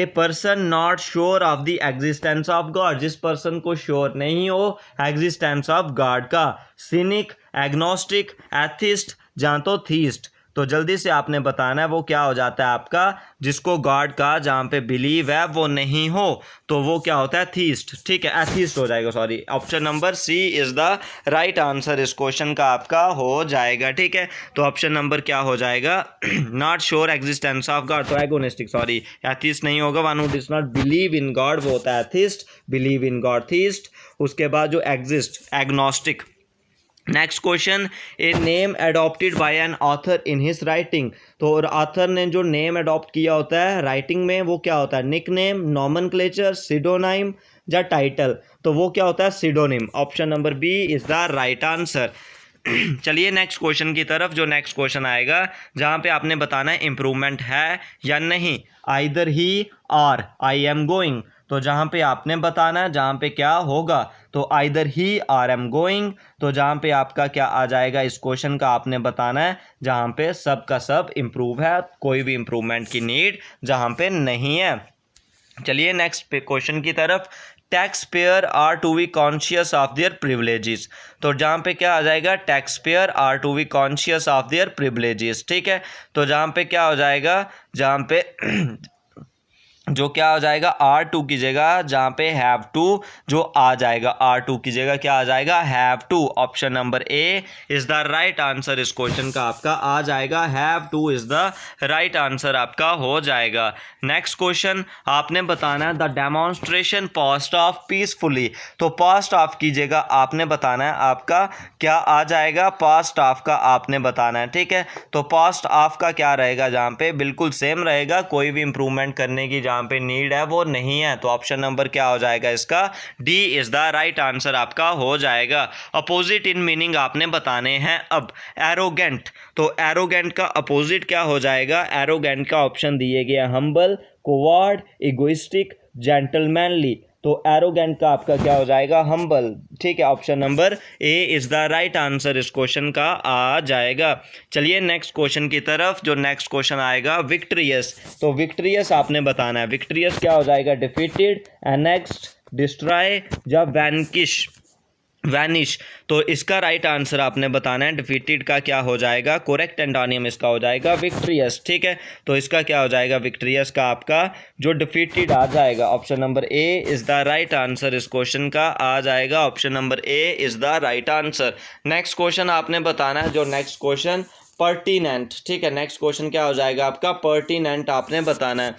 Speaker 1: person not sure of the existence of God, जिस person को श्योर नहीं हो एग्जिस्टेंस ऑफ गॉड का। सिनिक, एग्नोस्टिक, एथिस्ट, जान तो थीस्ट। तो जल्दी से आपने बताना है वो क्या हो जाता है आपका? जिसको गॉड का जहाँ पे बिलीव है वो नहीं हो, तो वो क्या होता है? थीस्ट। ठीक है, एथिस्ट हो जाएगा, sorry. Option number C is the right answer इस क्वेश्चन का आपका हो जाएगा। ठीक है, तो ऑप्शन नंबर क्या हो जाएगा? Not sure existence of God, तो एगोनिस्टिक, सॉरी, एथिस्ट नहीं होगा। One who does not believe in God वो होता है atheist, believe in God theist. उसके बाद जो exist, agnostic. Next question, a name adopted by an author in his writing. तो ऑथर ने जो नेम अडॉप्ट किया होता है राइटिंग में वो क्या होता है? निक नेम, नॉमनक्लेचर, सिडोनाइम या टाइटल। तो वो क्या होता है? Pseudonym. Option number B is the right answer. चलिए नेक्स्ट क्वेश्चन की तरफ। जो नेक्स्ट क्वेश्चन आएगा जहाँ पे आपने बताना है इम्प्रूवमेंट है या नहीं। आइदर ही और आई एम गोइंग। तो जहाँ पे आपने बताना है जहाँ पे क्या होगा, तो आइदर ही और एम गोइंग। तो जहाँ पे आपका क्या आ जाएगा इस क्वेश्चन का आपने बताना है जहाँ पे सब का सब इम्प्रूव है, कोई भी इम्प्रूवमेंट की नीड जहाँ पे नहीं है। चलिए नेक्स्ट क्वेश्चन की तरफ। Tax payer are to be conscious of their privileges. तो जहाँ पे क्या आ जाएगा? Tax payer are to be conscious of their privileges. ठीक है, तो जहाँ पे क्या हो जाएगा? जहाँ पे जो क्या हो जाएगा R2 की जगह जहाँ पे हैव टू जो आ जाएगा, R2 की जगह क्या आ जाएगा, have to. Option number A is the right answer इस क्वेश्चन का आपका आ जाएगा, have to is the right answer आपका हो जाएगा। नेक्स्ट क्वेश्चन आपने बताना है the demonstration past of peacefully. तो पास्ट ऑफ की जगह आपने बताना है आपका क्या आ जाएगा, पास्ट ऑफ का आपने बताना है, ठीक है। तो पास्ट ऑफ का क्या रहेगा, जहाँ पे बिल्कुल सेम रहेगा, कोई भी इंप्रूवमेंट करने की जहाँ पे नीड है वो नहीं है। तो ऑप्शन नंबर क्या हो जाएगा इसका, D is the right answer आपका हो जाएगा। अपोजिट इन मीनिंग आपने बताने हैं। अब एरोगेंट, तो एरोगेंट का अपोजिट क्या हो जाएगा, एरोगेंट का ऑप्शन दिए गया हम्बल, कोवार्ड, इगोइस्टिक, जेंटलमैनली। तो एरोगेंट का आपका क्या हो जाएगा, हम्बल, ठीक है। Option number A is the right answer इस क्वेश्चन का आ जाएगा। चलिए नेक्स्ट क्वेश्चन की तरफ। जो नेक्स्ट क्वेश्चन आएगा विक्ट्रियस। तो विक्ट्रियस आपने बताना है, विक्ट्रियस क्या हो जाएगा, डिफीटेड, एनेक्स्ड, डिस्ट्रॉय या वैनिश। वैनिश। तो इसका राइट आंसर आपने बताना है, डिफीटेड का क्या हो जाएगा, करेक्ट एंटोनियम इसका हो जाएगा विक्ट्रियस, ठीक है। तो इसका क्या हो जाएगा, विक्ट्रियस का आपका जो डिफीटेड आ जाएगा, option number A is the right answer इस क्वेश्चन का आ जाएगा, option number A is the right answer. Next question आपने बताना है, जो नेक्स्ट क्वेश्चन पर्टिनेंट, ठीक है। नेक्स्ट क्वेश्चन क्या हो जाएगा आपका, पर्टिनेंट आपने बताना है।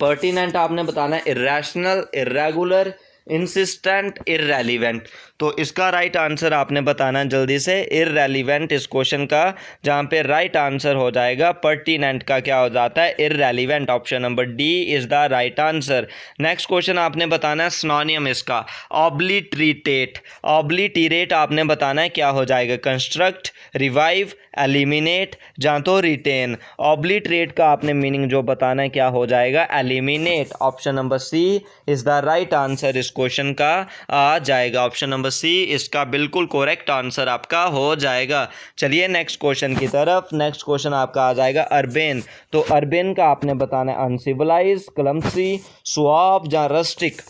Speaker 1: पर्टिनेंट आपने बताना है इरेशनल, इरेगुलर, इंसिस्टेंट, इररेलीवेंट। तो इसका राइट आंसर आपने बताना जल्दी से, इररेलीवेंट इस क्वेश्चन का, जहाँ पे राइट आंसर हो जाएगा पर्टिनेंट का क्या हो जाता है, irrelevant. Option number D is the right answer. Next question आपने बताना है सिनोनिम इसका, ऑब्लिटरेट। ऑब्लिटरेट आपने बताना है क्या हो जाएगा, कंस्ट्रक्ट, रिवाइव, एलिमिनेट, जहाँ तो रिटेन। ऑब्लिटरेट का आपने मीनिंग जो बताना है क्या हो जाएगा, eliminate. Option number C is the right answer इस क्वेश्चन का आ जाएगा, ऑप्शन नंबर सी इसका बिल्कुल करेक्ट आंसर आपका हो जाएगा। चलिए नेक्स्ट क्वेश्चन की तरफ। नेक्स्ट क्वेश्चन आपका आ जाएगा अर्बेन। तो अर्बेन का आपने बताना है अनसिविलाइज, क्लमसी, सुआव या रस्टिक।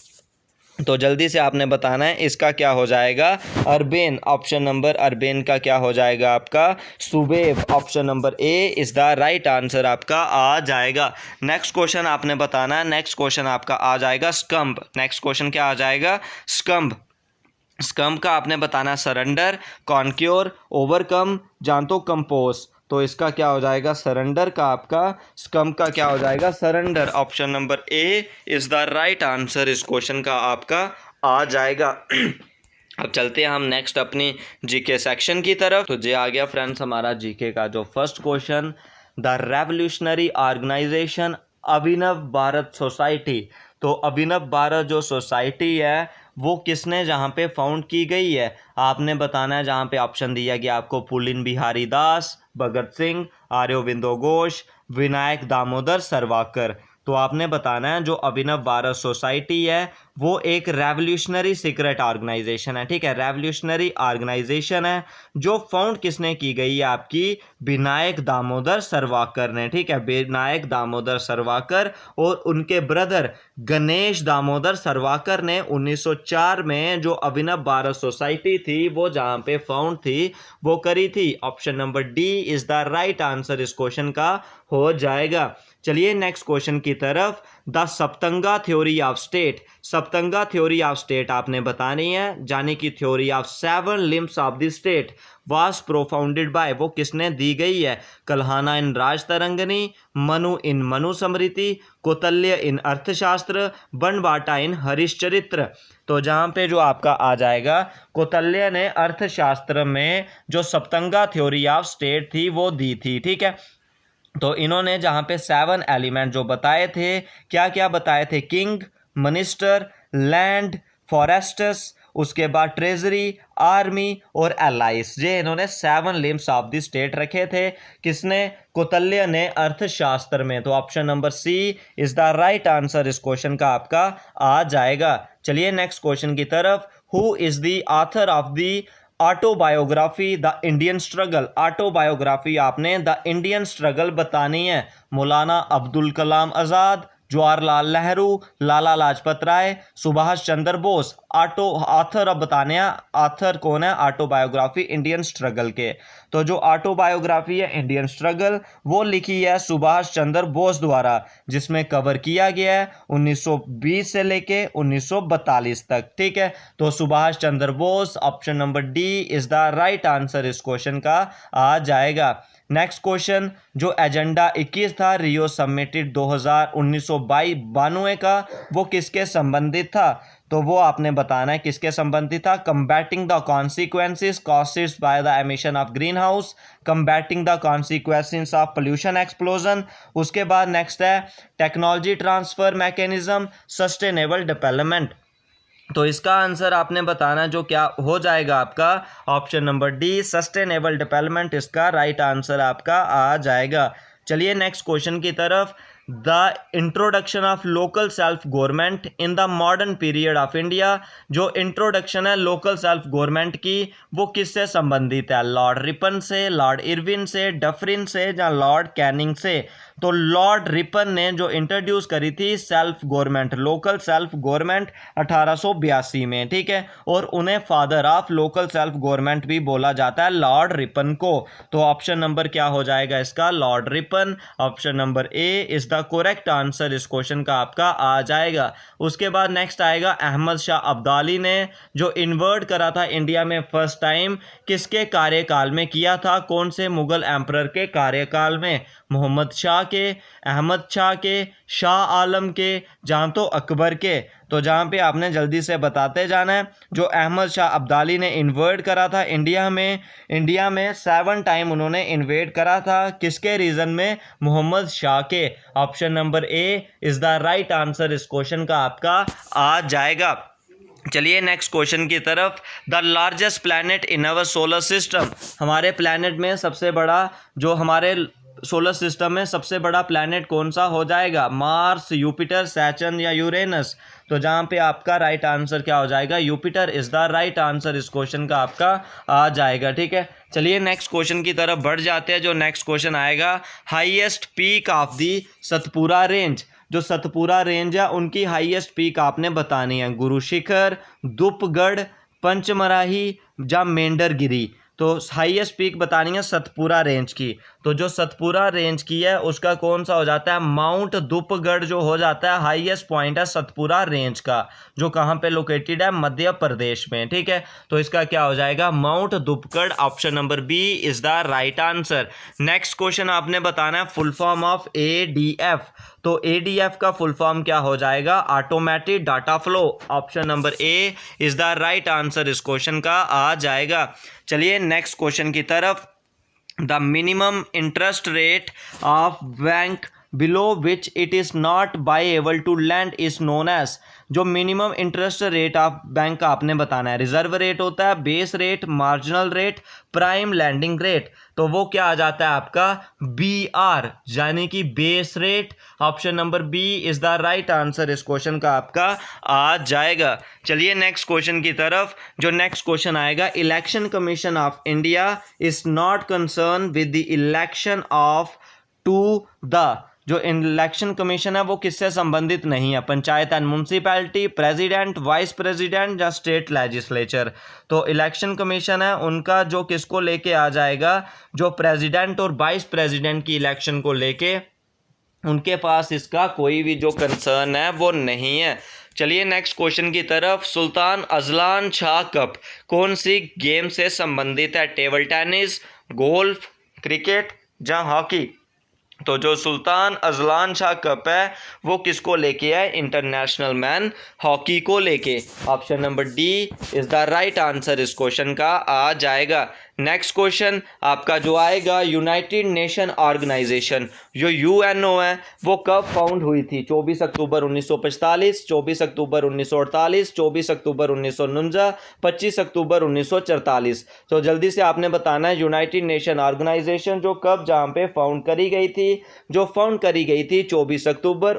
Speaker 1: तो जल्दी से आपने बताना है इसका क्या हो जाएगा, अर्बेन। ऑप्शन नंबर अर्बेन का क्या हो जाएगा आपका, सुबेव। Option number A is the right answer आपका आ जाएगा। नेक्स्ट क्वेश्चन आपने बताना है, नेक्स्ट क्वेश्चन आपका आ जाएगा स्कम्प। नेक्स्ट क्वेश्चन क्या आ जाएगा, स्कम्प। स्कम्प का आपने बताना सरेंडर, कॉन्क्योर, ओवरकम, जानतो, कंपोज। तो इसका क्या हो जाएगा, सरेंडर का आपका, स्कम्प का क्या हो जाएगा, surrender. Option number A is the right answer इस क्वेश्चन का आपका आ जाएगा। अब चलते हैं हम नेक्स्ट अपनी जीके सेक्शन की तरफ। तो ये आ गया फ्रेंड्स हमारा जीके का जो first question, the revolutionary organization Abhinav Bharat society. तो अभिनव भारत जो सोसाइटी है वो किसने जहाँ पे फाउंड की गई है, आपने बताना है। जहाँ पे ऑप्शन दिया गया आपको, पुलिन बिहारी दास, भगत सिंह, आर्योबिंदो घोष, विनायक दामोदर सावरकर। तो आपने बताना है जो अभिनव भारत सोसाइटी है वो एक रेवोल्यूशनरी सीक्रेट ऑर्गेनाइजेशन है, ठीक है। रेवोल्यूशनरी ऑर्गेनाइजेशन है जो फाउंड किसने की गई है, आपकी विनायक दामोदर सावरकर ने, ठीक है। विनायक दामोदर सावरकर और उनके ब्रदर गणेश दामोदर सावरकर ने 1904 में जो अभिनव भारत सोसाइटी थी वो जहाँ पे फाउंड थी वो करी थी। Option number D is the right answer इस क्वेश्चन का हो जाएगा। चलिए नेक्स्ट क्वेश्चन की तरफ। The Saptanga theory of state. Saptanga theory of state आपने बतानी है, जाने की theory of 7 limbs of the state was propounded by, वो किसने दी गई है, कल्हाना इन राजतरंगिणी, मनु इन मनुस्मृति, कौटिल्य इन अर्थशास्त्र, बनबाटा इन हरिश्चरित्र। तो जहाँ पे जो आपका आ जाएगा, कौटिल्य ने अर्थशास्त्र में जो सप्तंगा थ्योरी ऑफ स्टेट थी वो दी थी, ठीक है। तो इन्होंने जहाँ पे 7 एलिमेंट जो बताए थे, क्या क्या बताए थे, किंग, मिनिस्टर, लैंड, फॉरेस्टस, उसके बाद ट्रेजरी, आर्मी और एलाइस। ये इन्होंने 7 लिम्स ऑफ द स्टेट रखे थे, किसने, कौटिल्य ने अर्थशास्त्र में। तो option number C is the right answer इस क्वेश्चन का आपका आ जाएगा। चलिए नेक्स्ट क्वेश्चन की तरफ। Who is the author of the autobiography the Indian struggle. Autobiography आपने द इंडियन स्ट्रगल बतानी है। मौलाना अब्दुल कलाम आज़ाद, जवाहरलाल नेहरू, लाला लाजपत राय, सुभाष चंद्र बोस। ऑथर अब बताने हैं ऑथर कौन है ऑटोबायोग्राफी इंडियन स्ट्रगल के। तो जो ऑटोबायोग्राफी है इंडियन स्ट्रगल वो लिखी है सुभाष चंद्र बोस द्वारा, जिसमें कवर किया गया है 1920 से लेके 1942 तक। ठीक है, तो Subhash Chandra Bose, option number D is the right answer इस क्वेश्चन का आ जाएगा। नेक्स्ट क्वेश्चन, जो एजेंडा 21 था रियो सबमिटेड 1992 का, वो किसके संबंधित था? तो वो आपने बताना है किसके संबंधित था। Combating the consequences caused by the emission of green house, combating the consequences of pollution explosion. उसके बाद नेक्स्ट है technology transfer mechanism, sustainable development. तो इसका आंसर आपने बताना जो क्या हो जाएगा आपका, option number D sustainable development इसका राइट आंसर आपका आ जाएगा। चलिए नेक्स्ट क्वेश्चन की तरफ। The introduction of local self government in the modern period of India, जो इंट्रोडक्शन है लोकल सेल्फ गवर्नमेंट की वो किससे संबंधित है? लॉर्ड रिपन से, लॉर्ड इरविन से, डफरिन से या लॉर्ड कैनिंग से? तो लॉर्ड रिपन ने जो इंट्रोड्यूस करी थी self government, local self government 1882 में। ठीक है, और उन्हें father of local self government भी बोला जाता है, लॉर्ड रिपन को। तो ऑप्शन नंबर क्या हो जाएगा इसका? Lord Ripon. Option number A is the correct answer इस क्वेश्चन का आपका आ जाएगा। उसके बाद नेक्स्ट आएगा अहमद शाह अब्दाली ने जो इन्वर्ट करा था इंडिया में फर्स्ट टाइम, किसके कार्यकाल में किया था? कौन से मुगल एम्परर के कार्यकाल में? मोहम्मद शाह के, अहमद शाह के, शाह आलम के, जहाँ तो अकबर के। तो जहाँ पे आपने जल्दी से बताते जाना है। जो अहमद शाह अब्दाली ने इन्वर्ट करा था इंडिया में 7 टाइम उन्होंने इन्वेड करा था, किसके रीजन में? मोहम्मद शाह के। Option number A is the right answer इस क्वेश्चन का आपका आ जाएगा। चलिए नेक्स्ट क्वेश्चन की तरफ। The largest planet in our solar system, हमारे प्लैनेट में सबसे बड़ा, जो हमारे सोलर सिस्टम में सबसे बड़ा प्लैनेट कौन सा हो जाएगा? मार्स, यूपिटर, सैटर्न या यूरेनस? तो जहाँ पे आपका राइट आंसर क्या हो जाएगा? यूपिटर इज द राइट आंसर इस क्वेश्चन का आपका आ जाएगा। ठीक है, चलिए नेक्स्ट क्वेश्चन की तरफ बढ़ जाते हैं। जो नेक्स्ट क्वेश्चन आएगा, highest peak of the Satpura range, जो सतपुरा रेंज है उनकी हाईएस्ट पीक आपने बतानी है। गुरु शिखर, दुपगढ़, पंचमराही या मेंढरगिरी। तो हाईएस्ट पीक बतानी है सतपुरा रेंज की। तो जो सतपुरा रेंज की है उसका कौन सा हो जाता है? माउंट दुपगढ़ जो हो जाता है हाईएस्ट पॉइंट है सतपुरा रेंज का, जो कहाँ पे लोकेटेड है? मध्य प्रदेश में। ठीक है, तो इसका क्या हो जाएगा? Mount Dhupgarh. Option number B is the right answer. Next question आपने बताना है फुल फॉर्म ऑफ ADF। तो ADF का फुल फॉर्म क्या हो जाएगा? Automatic data flow. Option number A is the right answer इस क्वेश्चन का आ जाएगा। चलिए नेक्स्ट क्वेश्चन की तरफ। The minimum interest rate of bank below which it is not viable to lend is known as, जो minimum interest rate of bank का आपने बताना है। रिजर्व रेट होता है, base rate, marginal rate, prime landing rate. तो वो क्या आ जाता है आपका? BR यानी कि base rate. Option number B is the right answer इस क्वेश्चन का आपका आ जाएगा। चलिए नेक्स्ट क्वेश्चन की तरफ। जो नेक्स्ट क्वेश्चन आएगा, election commission of India is not concern with the election of to the, जो इलेक्शन कमीशन है वो किससे संबंधित नहीं है? Panchayat and municipality, president, vice president या स्टेट लेजिस्लेचर? तो इलेक्शन कमीशन है उनका जो किसको लेके आ जाएगा? जो प्रेसिडेंट और वाइस प्रेसिडेंट की इलेक्शन को लेके, उनके पास इसका कोई भी जो कंसर्न है वो नहीं है। चलिए नेक्स्ट क्वेश्चन की तरफ। सुल्तान अजलान शाह कप कौन सी गेम से संबंधित है? टेबल टेनिस, गोल्फ, क्रिकेट या हॉकी? तो जो सुल्तान अजलान शाह कप है वो किसको लेके है? इंटरनेशनल मैन हॉकी को लेके। Option number D is the right answer इस क्वेश्चन का आ जाएगा। नेक्स्ट क्वेश्चन आपका जो आएगा, यूनाइटेड नेशन ऑर्गेनाइजेशन जो UNO है वो कब फाउंड हुई थी? 24 अक्टूबर 1945, 24 अक्टूबर 1948, 24 अक्टूबर 1949, 25 अक्टूबर 1944। तो जल्दी से आपने बताना है यूनाइटेड नेशन ऑर्गेनाइजेशन जो कब जहाँ पे फाउंड करी गई थी? जो फाउंड करी गई थी 24 अक्टूबर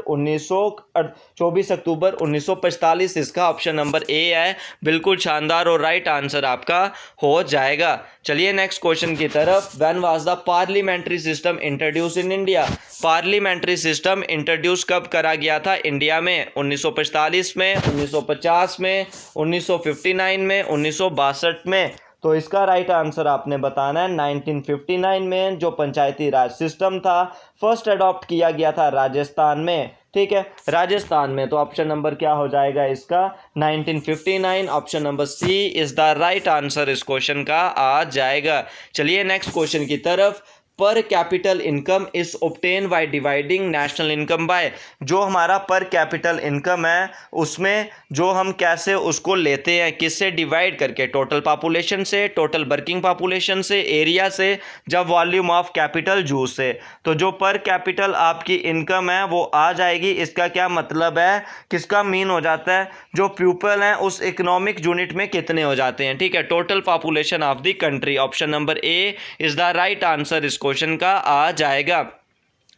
Speaker 1: 1945। इसका ऑप्शन नंबर ए है, बिल्कुल शानदार और राइट आंसर आपका हो जाएगा। चलिए नेक्स्ट क्वेश्चन की तरफ। When was the parliamentary system introduce in India? Parliamentary system introduce कब करा गया था इंडिया में? 1945 में, 1950 में, 1959 में, 1962 में? तो इसका राइट आंसर आपने बताना है 1959 में। जो पंचायती राज सिस्टम था फर्स्ट अडॉप्ट किया गया था राजस्थान में, ठीक है, राजस्थान में। तो ऑप्शन नंबर क्या हो जाएगा इसका? 1959। Option number C is the right answer इस क्वेश्चन का आ जाएगा। चलिए नेक्स्ट क्वेश्चन की तरफ। Per capital income is obtain by dividing national income by. जो हमारा पर कैपिटल इनकम है उसमें जो हम कैसे उसको लेते हैं, किससे डिवाइड करके? टोटल पॉपुलेशन से, टोटल वर्किंग पॉपुलेशन से, एरिया से, जब वॉल्यूम ऑफ कैपिटल जूस से। तो जो पर कैपिटल आपकी इनकम है वो आ जाएगी। इसका क्या मतलब है, किसका मीन हो जाता है? जो पीपल हैं उस इकोनॉमिक यूनिट में कितने हो जाते हैं, ठीक है, total population of the country. Option number A is the right answer इस क्वेश्चन का आ जाएगा।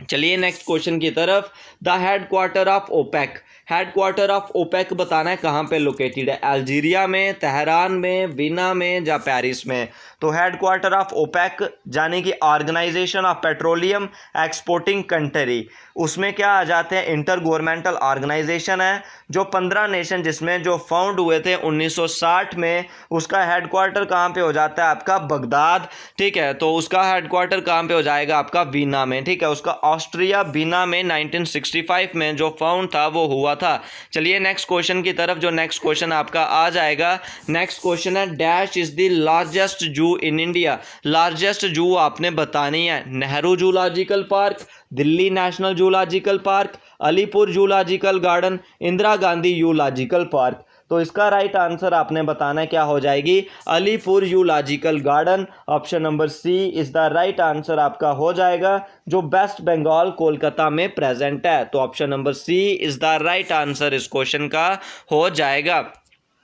Speaker 1: चलिए नेक्स्ट क्वेश्चन की तरफ। The headquarter of OPEC. Headquarter of OPEC बताना है कहाँ पे लोकेटेड है? अल्जीरिया में, तेहरान में, वीना में या पेरिस में? तो हेडक्वार्टर ऑफ ओपेक यानी कि organization of petroleum exporting country, उसमें क्या आ जाते हैं? इंटर गवर्नमेंटल ऑर्गेनाइजेशन है जो 15 नेशन जिसमें जो फाउंड हुए थे 1960 में। उसका हेडक्वार्टर कहाँ पे हो जाता है आपका? बगदाद, ठीक है। तो उसका हेडक्वार्टर कहाँ पे हो जाएगा आपका? वीना में, ठीक है। उसका ऑस्ट्रिया वीना में 1965 में जो फाउंड था वो हुआ था। चलिए नेक्स्ट क्वेश्चन की तरफ। जो नेक्स्ट क्वेश्चन आपका आ जाएगा, नेक्स्ट क्वेश्चन है डैश इज द लार्जेस्ट जू इन इंडिया। लार्जेस्ट जू आपने बतानी है। Nehru zoological park, Delhi national zoological park, Alipur zoological garden, Indira Gandhi zoological park. तो इसका राइट आंसर आपने बताना है, क्या हो जाएगी? Alipur zoological garden. Option number C is the right answer आपका हो जाएगा, जो वेस्ट बंगाल कोलकाता में प्रेजेंट है। तो option number C is the right answer इस क्वेश्चन का हो जाएगा।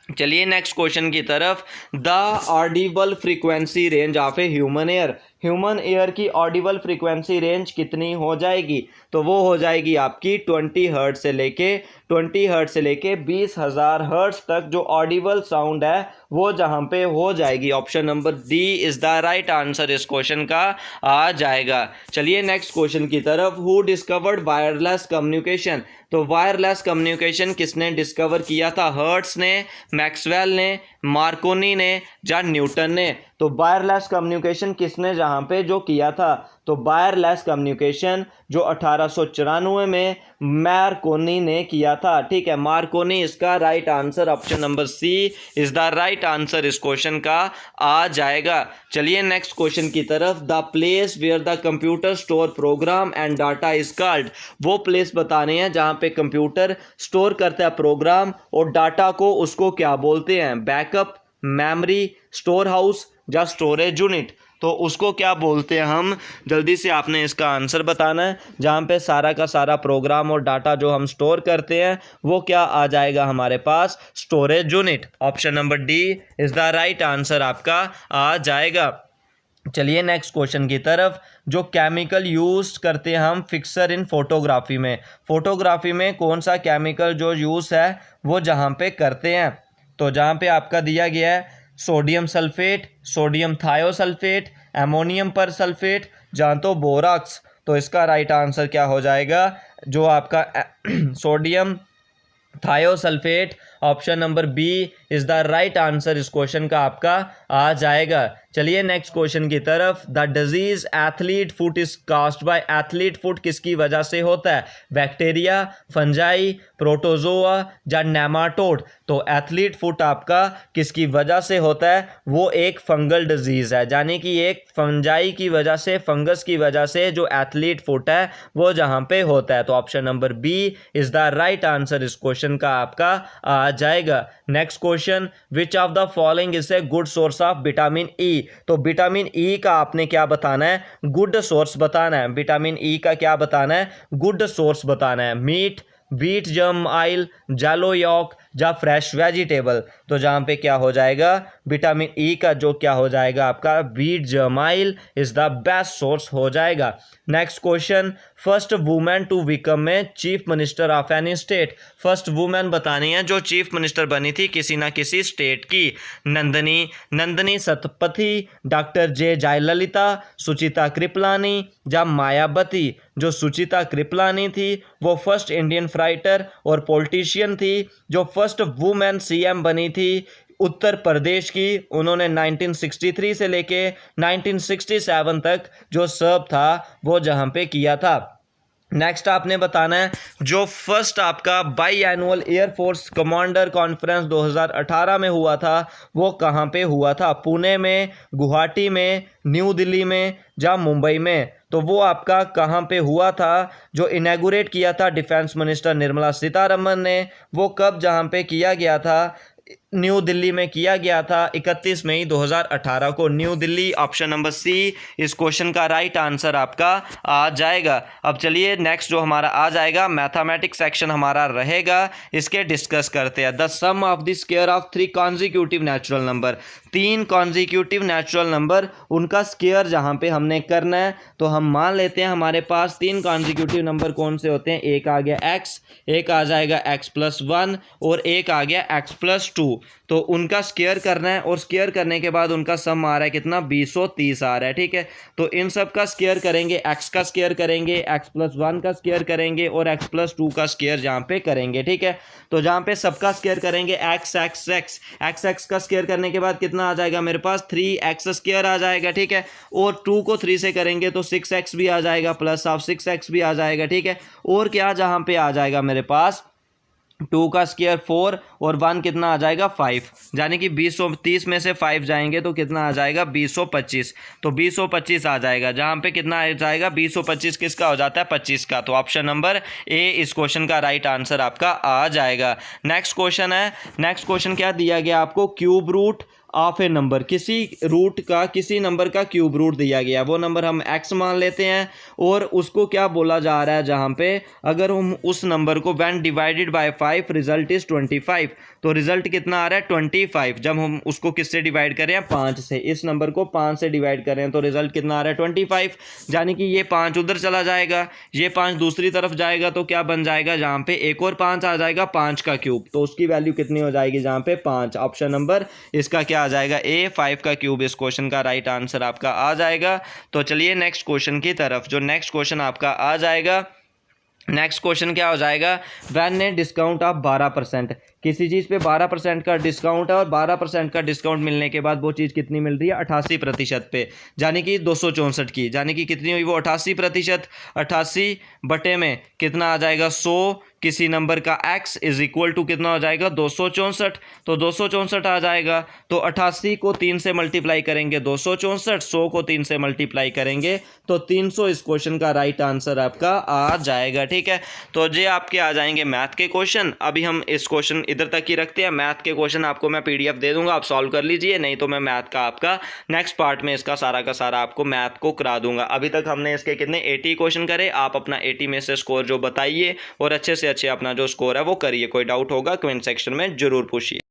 Speaker 1: चलिए नेक्स्ट क्वेश्चन की तरफ। The audible frequency range of a human ear. Human ear की ऑडिबल फ्रीक्वेंसी रेंज कितनी हो जाएगी? तो वो हो जाएगी आपकी 20 हर्ट्ज से लेके 20,000 हर्ट्ज तक जो ऑडिबल साउंड है वो जहाँ पे हो जाएगी। Option number D is the right answer इस क्वेश्चन का आ जाएगा। चलिए नेक्स्ट क्वेश्चन की तरफ। Who discovered wireless communication. तो वायरलेस कम्युनिकेशन किसने डिस्कवर किया था? हर्ट्ज ने, मैक्सवेल ने, मार्कोनी ने या न्यूटन ने? तो वायरलेस कम्युनिकेशन किसने जहाँ पे जो किया था? तो वायरलेस कम्युनिकेशन जो 1894 में मार्कोनी ने किया था, ठीक है, मार्कोनी इसका right answer. Option number C is the right answer इस क्वेश्चन का आ जाएगा। चलिए नेक्स्ट क्वेश्चन की तरफ। The place where the computer store program and data is called. वो प्लेस बताने हैं जहाँ पे कंप्यूटर स्टोर करता है प्रोग्राम और डाटा को, उसको क्या बोलते हैं? बैकअप, मेमोरी, स्टोर हाउस या स्टोरेज यूनिट? तो उसको क्या बोलते हैं हम? जल्दी से आपने इसका आंसर बताना है। जहाँ पे सारा का सारा प्रोग्राम और डाटा जो हम स्टोर करते हैं वो क्या आ जाएगा हमारे पास? Storage unit. Option number D is the right answer आपका आ जाएगा। चलिए नेक्स्ट क्वेश्चन की तरफ। जो केमिकल यूज करते हैं हम फिक्सर इन फोटोग्राफी में, फोटोग्राफी में कौन सा केमिकल जो यूज़ है वो जहाँ पे करते हैं? तो जहाँ पे आपका दिया गया है sodium sulphate, sodium thiosulphate, ammonium पर सल्फेट, या तो बोराक्स। तो इसका राइट आंसर क्या हो जाएगा? जो आपका sodium thiosulphate. Option number B is the right answer इस क्वेश्चन का आपका आ जाएगा। चलिए नेक्स्ट क्वेश्चन की तरफ। The disease athlete foot is caused by. Athlete foot किसकी वजह से होता है? बैक्टीरिया, फंजाई, प्रोटोजोआ या नेमाटोड? तो एथलीट फुट आपका किसकी वजह से होता है? वो एक फंगल डिजीज है, यानी कि एक फंजाई की वजह से, फंगस की वजह से जो एथलीट फुट है वो जहाँ पे होता है। तो option number B is the right answer इस क्वेश्चन का आपका आ जाएगा। Next question. Which of the following is a good source of vitamin E. तो विटामिन ई का आपने क्या बताना है? गुड सोर्स बताना है। विटामिन ई का क्या बताना है? गुड सोर्स बताना है। Meat, wheat germ oil, yellow yolk या फ्रेश वेजिटेबल? तो जहाँ पे क्या हो जाएगा? विटामिन ई का जो क्या हो जाएगा आपका? Wheat germ oil is the best source हो जाएगा। Next question. First women to become a chief minister of any state. First women बतानी है जो चीफ मिनिस्टर बनी थी किसी ना किसी स्टेट की। नंदनी सतपथी, डॉक्टर जे जयललिता, सुचिता कृपलानी या मायावती। जो सुचिता कृपलानी थी वो फर्स्ट इंडियन फाइटर और पॉलिटिशियन थी जो फर्स्ट वुमेन सीएम बनी थी उत्तर प्रदेश की। उन्होंने 1963 से लेके 1967 तक जो सर्व था वो जहाँ पे किया था। नेक्स्ट आपने बताना है जो फर्स्ट आपका by annual air force commander conference 2018 में हुआ था वो कहाँ पे हुआ था? पुणे में, गुवाहाटी में, न्यू दिल्ली में या मुंबई में? तो वो आपका कहाँ पे हुआ था? जो इनैगुरेट किया था डिफेंस मिनिस्टर निर्मला सीतारमन ने, वो कब जहाँ पे किया गया था? न्यू दिल्ली में किया गया था 31 मई 2018 को, new Delhi. Option number C इस क्वेश्चन का राइट आंसर आपका आ जाएगा। अब चलिए नेक्स्ट जो हमारा आ जाएगा मैथमेटिक्स सेक्शन हमारा रहेगा, इसके डिस्कस करते हैं। The sum of the square of 3 consecutive natural number. 3 consecutive natural number, उनका स्क्वायर जहाँ पे हमने करना है तो हम मान लेते हैं हमारे पास 3 कॉन्जिक्यूटिव नंबर कौन से होते हैं? एक आ गया x, एक आ जाएगा x+1 और एक आ गया x+2। तो उनका स्क्वायर करना है और स्क्वायर करने के बाद उनका सम आ रहा है कितना? 230 आ रहा है। ठीक है, तो इन सब का स्क्वायर करेंगे, x का स्क्वायर करेंगे, x+1 का स्क्वायर करेंगे और x+2 का स्क्वायर जहाँ पे करेंगे। ठीक है, तो जहाँ पे सबका स्क्वायर करेंगे x का स्क्वायर करने के बाद कितना आ जाएगा मेरे पास? 3x² आ जाएगा। ठीक है, और 2 को 3 से करेंगे तो 6x भी आ जाएगा, प्लस ऑफ 6x भी आ जाएगा। ठीक है, और क्या जहाँ पे आ जाएगा मेरे पास? 2 का स्क्वायर 4 और 1 कितना आ जाएगा? 5, यानी कि 230 में से 5 जाएंगे तो कितना आ जाएगा? 225। तो 225 आ जाएगा, जहाँ पे कितना आ जाएगा? 225 किसका हो जाता है? 25 का। तो ऑप्शन नंबर ए इस क्वेश्चन का राइट आंसर आपका आ जाएगा। नेक्स्ट क्वेश्चन है, नेक्स्ट क्वेश्चन क्या दिया गया आपको? Cube root of a number. किसी रूट का, किसी नंबर का क्यूब रूट दिया गया, वो नंबर हम x मान लेते हैं और उसको क्या बोला जा रहा है जहाँ पे अगर हम उस नंबर को when divided by 5 result is 25, तो रिजल्ट कितना आ रहा है? 25। जब हम उसको किससे डिवाइड करें? 5 से। इस नंबर को 5 से डिवाइड करें तो रिजल्ट कितना आ रहा है? 25। यानी कि ये 5 उधर चला जाएगा, ये 5 दूसरी तरफ जाएगा तो क्या बन जाएगा? जहाँ पे एक और 5 आ जाएगा, 5 का क्यूब, तो उसकी वैल्यू कितनी हो जाएगी? जहाँ पे 5। ऑप्शन नंबर इसका क्या आ जाएगा? ए 5 का क्यूब इस क्वेश्चन का राइट आंसर आपका आ जाएगा। तो चलिए नेक्स्ट क्वेश्चन की तरफ। जो नेक्स्ट क्वेश्चन आपका आ जाएगा, नेक्स्ट क्वेश्चन क्या हो जाएगा? वैन ने डिस्काउंट ऑफ 12%। किसी चीज़ पे 12% का डिस्काउंट है और 12% का डिस्काउंट मिलने के बाद वो चीज़ कितनी मिल रही है? 88% पे, यानी कि 264 की, यानी कि कितनी हुई वो? 88%। 88 बटे में कितना आ जाएगा? 100। किसी नंबर का x इज इक्वल टू कितना हो जाएगा? 264। तो 264 आ जाएगा। तो 88 को 3 से मल्टीप्लाई करेंगे 264, 100 को 3 से मल्टीप्लाई करेंगे तो 300 इस क्वेश्चन का राइट आंसर आपका आ जाएगा। ठीक है, तो ये आपके आ जाएंगे मैथ के क्वेश्चन। अभी हम इस क्वेश्चन इधर तक ही रखते हैं। मैथ के क्वेश्चन आपको मैं PDF दे दूंगा, आप सॉल्व कर लीजिए, नहीं तो मैं मैथ का आपका नेक्स्ट पार्ट में इसका सारा का सारा आपको मैथ को करा दूंगा। अभी तक हमने इसके कितने 80 क्वेश्चन करे। आप अपना 80 में से स्कोर जो बताइए और अच्छे से अच्छे अपना जो स्कोर है वो करिए। कोई डाउट होगा कमेंट सेक्शन में जरूर पूछिए।